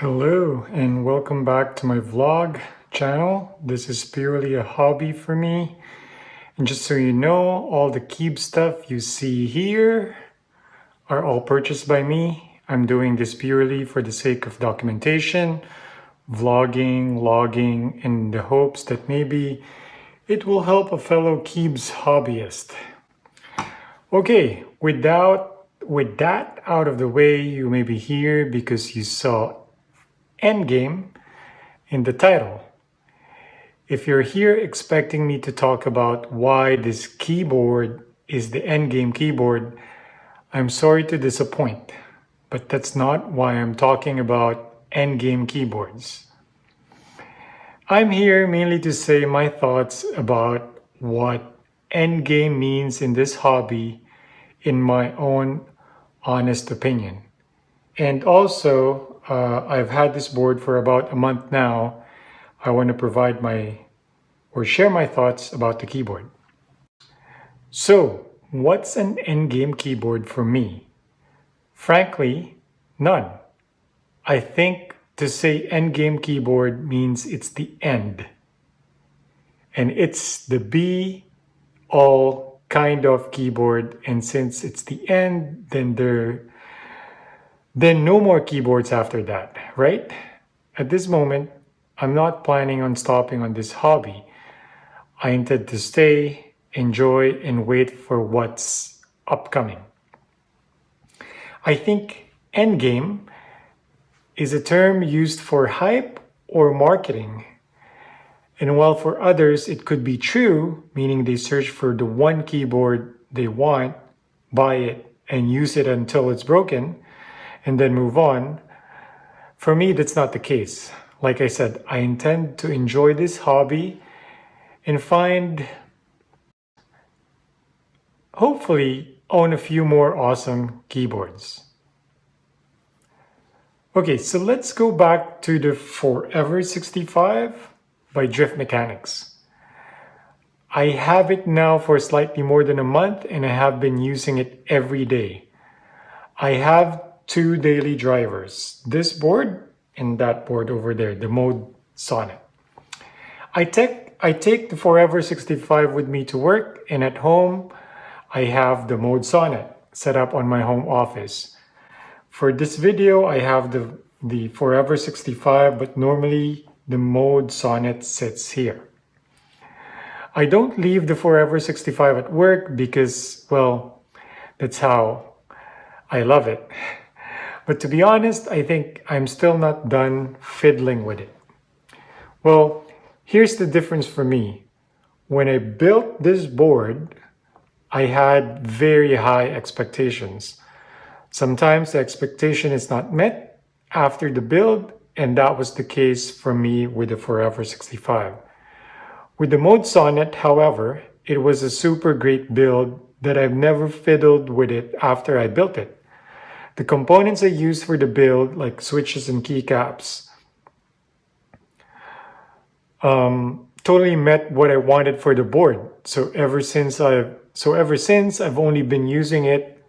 Hello and welcome back to my vlog channel. This is purely a hobby for me. And just so you know, all the Keeb stuff you see here are all purchased by me. I'm doing this purely for the sake of documentation, vlogging, logging, in the hopes that maybe it will help a fellow Keebs hobbyist. Okay, with that out of the way, you may be here because you saw EndGame in the title. If you're here expecting me to talk about why this keyboard is the EndGame keyboard, I'm sorry to disappoint, but that's not why I'm talking about EndGame keyboards. I'm here mainly to say my thoughts about what EndGame means in this hobby in my own honest opinion. And also, I've had this board for about a month now. I want to provide share my thoughts about the keyboard. So, what's an endgame keyboard for me? Frankly, none. I think to say endgame keyboard means it's the end. And it's the be all kind of keyboard, and since it's the end, then no more keyboards after that, right? At this moment, I'm not planning on stopping on this hobby. I intend to stay, enjoy, and wait for what's upcoming. I think endgame is a term used for hype or marketing. And while for others it could be true, meaning they search for the one keyboard they want, buy it, and use it until it's broken, and then move on, for me that's not the case. Like I said, I intend to enjoy this hobby and hopefully own a few more awesome keyboards. Okay, so let's go back to the Forever 65 by Drift Mechanics. I have it now for slightly more than a month and I have been using it every day. I have two daily drivers, this board and that board over there, the Mode Sonnet. I take the Forever 65 with me to work, and at home I have the Mode Sonnet set up on my home office. For this video, I have the Forever 65, but normally the Mode Sonnet sits here. I don't leave the Forever 65 at work because, well, that's how I love it. But to be honest, I think I'm still not done fiddling with it. Well, here's the difference for me. When I built this board, I had very high expectations. Sometimes the expectation is not met after the build, and that was the case for me with the Forever 65. With the Mode Sonnet, however, it was a super great build that I've never fiddled with it after I built it. The components I used for the build, like switches and keycaps, totally met what I wanted for the board. So ever since I've only been using it,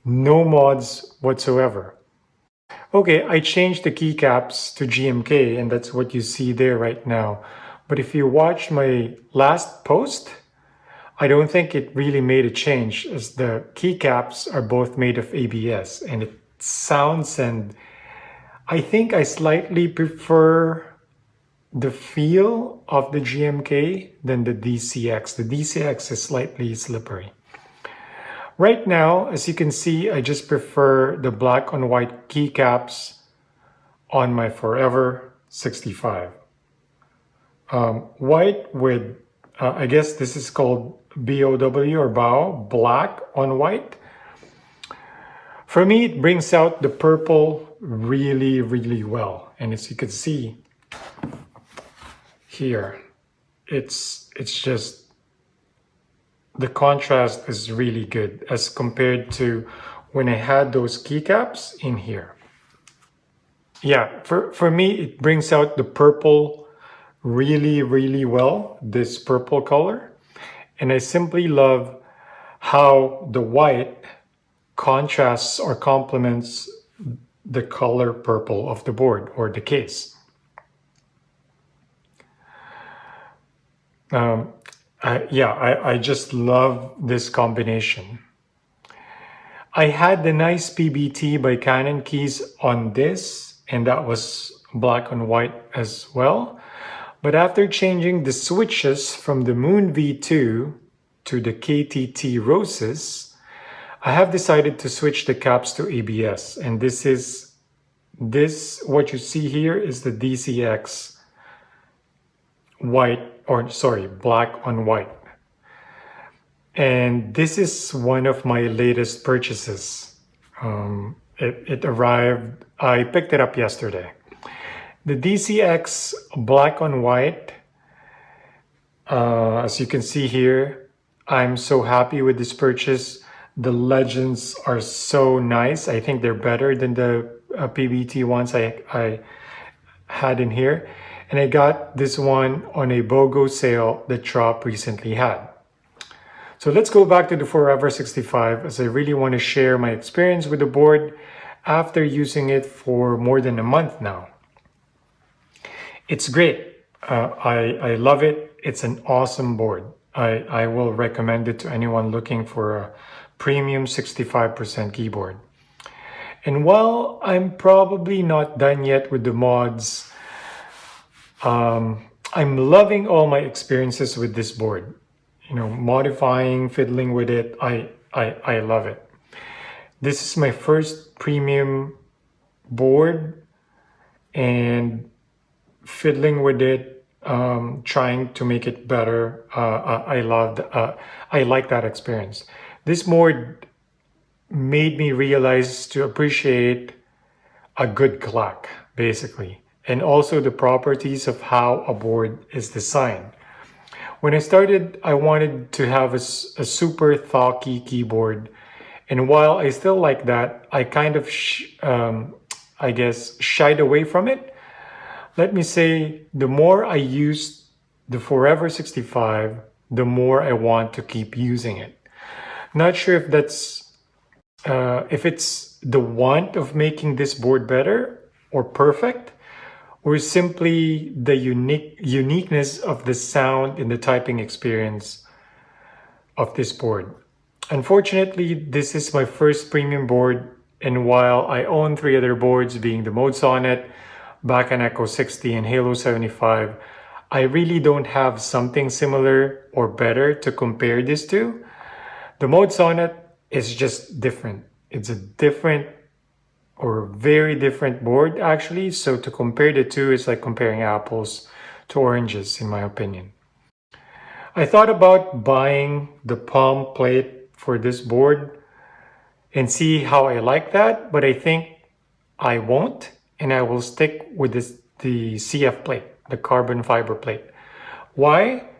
no mods whatsoever. Okay, I changed the keycaps to GMK, and that's what you see there right now. But if you watch my last post, I don't think it really made a change, as the keycaps are both made of ABS, and it sounds, and I think I slightly prefer the feel of the GMK than the DCX. The DCX is slightly slippery. Right now, as you can see, I just prefer the black on white keycaps on my Forever 65. White with, I guess this is called BOW or BOW, black on white. For me, it brings out the purple really, really well. And as you can see here, it's just, the contrast is really good as compared to when I had those keycaps in here. Yeah, for me, it brings out the purple really, really well, this purple color. And I simply love how the white contrasts or complements the color purple of the board or the case. I just love this combination. I had the nice PBT by Canon keys on this, and that was black on white as well. But after changing the switches from the Moon V2 to the KTT Roses, I have decided to switch the caps to ABS. And what you see here is the DCX black on white. And this is one of my latest purchases. It arrived, I picked it up yesterday. The DCX black on white, as you can see here, I'm so happy with this purchase. The legends are so nice. I think they're better than the PBT ones I had in here. And I got this one on a BOGO sale that Trop recently had. So let's go back to the Forever 65, as I really want to share my experience with the board after using it for more than a month now. It's great. I love it. It's an awesome board. I will recommend it to anyone looking for a premium 65% keyboard. And while I'm probably not done yet with the mods, I'm loving all my experiences with this board. You know, modifying, fiddling with it, I love it. This is my first premium board, and fiddling with it, trying to make it better. I like that experience. This board made me realize to appreciate a good clock, basically, and also the properties of how a board is designed. When I started, I wanted to have a super thocky keyboard, and while I still like that, I kind of, shied away from it. Let me say, the more I use the Forever 65, the more I want to keep using it. Not sure if if it's the want of making this board better or perfect, or simply the uniqueness of the sound and the typing experience of this board. Unfortunately, this is my first premium board, and while I own 3 other boards, being the Mode Sonnet, Back and Echo 60, and Halo 75, I really don't have something similar or better to compare this to. The Mode Sonnet is just different. It's a different or very different board, actually. So to compare the two is like comparing apples to oranges, in my opinion. I thought about buying the palm plate for this board and see how I like that, but I think I won't, and I will stick with the CF plate, the carbon fiber plate. Why?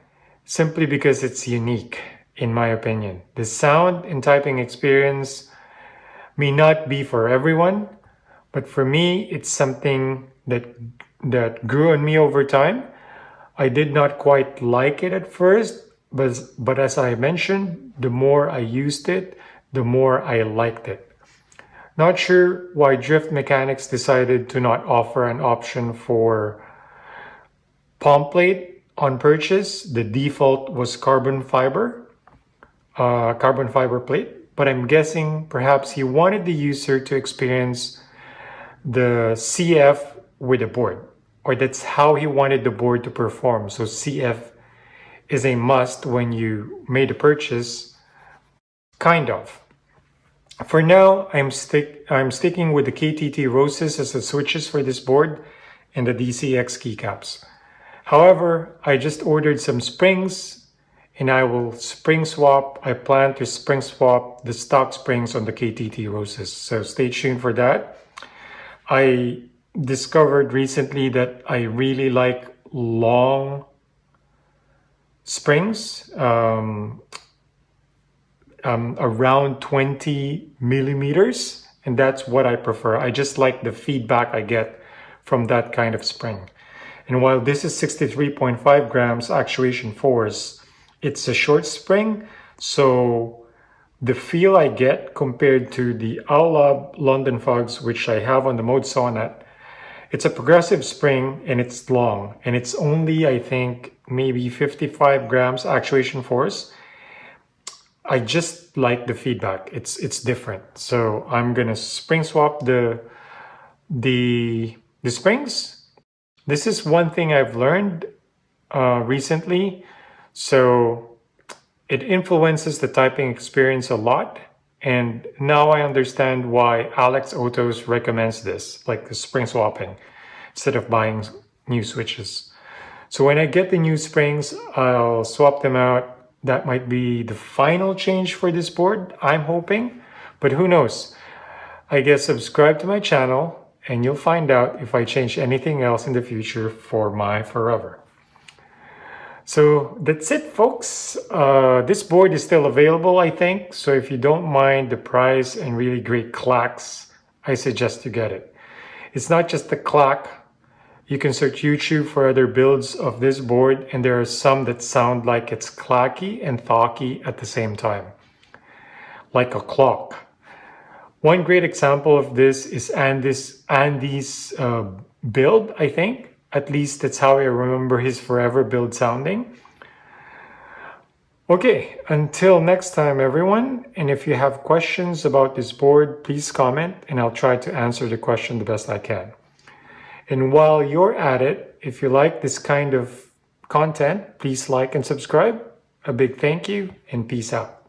Simply because it's unique, in my opinion. The sound and typing experience may not be for everyone, but for me, it's something that grew on me over time. I did not quite like it at first, but as I mentioned, the more I used it, the more I liked it. Not sure why Drift Mechanics decided to not offer an option for palm plate on purchase. The default was carbon fiber plate. But I'm guessing perhaps he wanted the user to experience the CF with the board, or that's how he wanted the board to perform. So CF is a must when you made a purchase, kind of. For now, I'm sticking with the KTT Roses as the switches for this board and the DCX keycaps. However, I just ordered some springs, and I will spring swap. I plan to spring swap the stock springs on the KTT Roses. So stay tuned for that. I discovered recently that I really like long springs, around 20 millimeters, and that's what I prefer. I just like the feedback I get from that kind of spring. And while this is 63.5 grams actuation force, it's a short spring, so the feel I get compared to the Owl London Fogs, which I have on the Mode Sonnet, it's a progressive spring and it's long and it's only, I think, maybe 55 grams actuation force. I just like the feedback. It's different. So I'm gonna spring swap the springs. This is one thing I've learned recently. So it influences the typing experience a lot. And now I understand why Alex Otos recommends this, like the spring swapping, instead of buying new switches. So when I get the new springs, I'll swap them out. That might be the final change for this board, I'm hoping, but who knows? I guess subscribe to my channel and you'll find out if I change anything else in the future for my forever. So that's it, folks. This board is still available, I think. So if you don't mind the price and really great clacks, I suggest you get it. It's not just the clack. You can search YouTube for other builds of this board, and there are some that sound like it's clacky and thocky at the same time, like a clock. One great example of this is Andy's build, I think. At least that's how I remember his forever build sounding. Okay, until next time, everyone. And if you have questions about this board, please comment and I'll try to answer the question the best I can. And while you're at it, if you like this kind of content, please like and subscribe. A big thank you and peace out.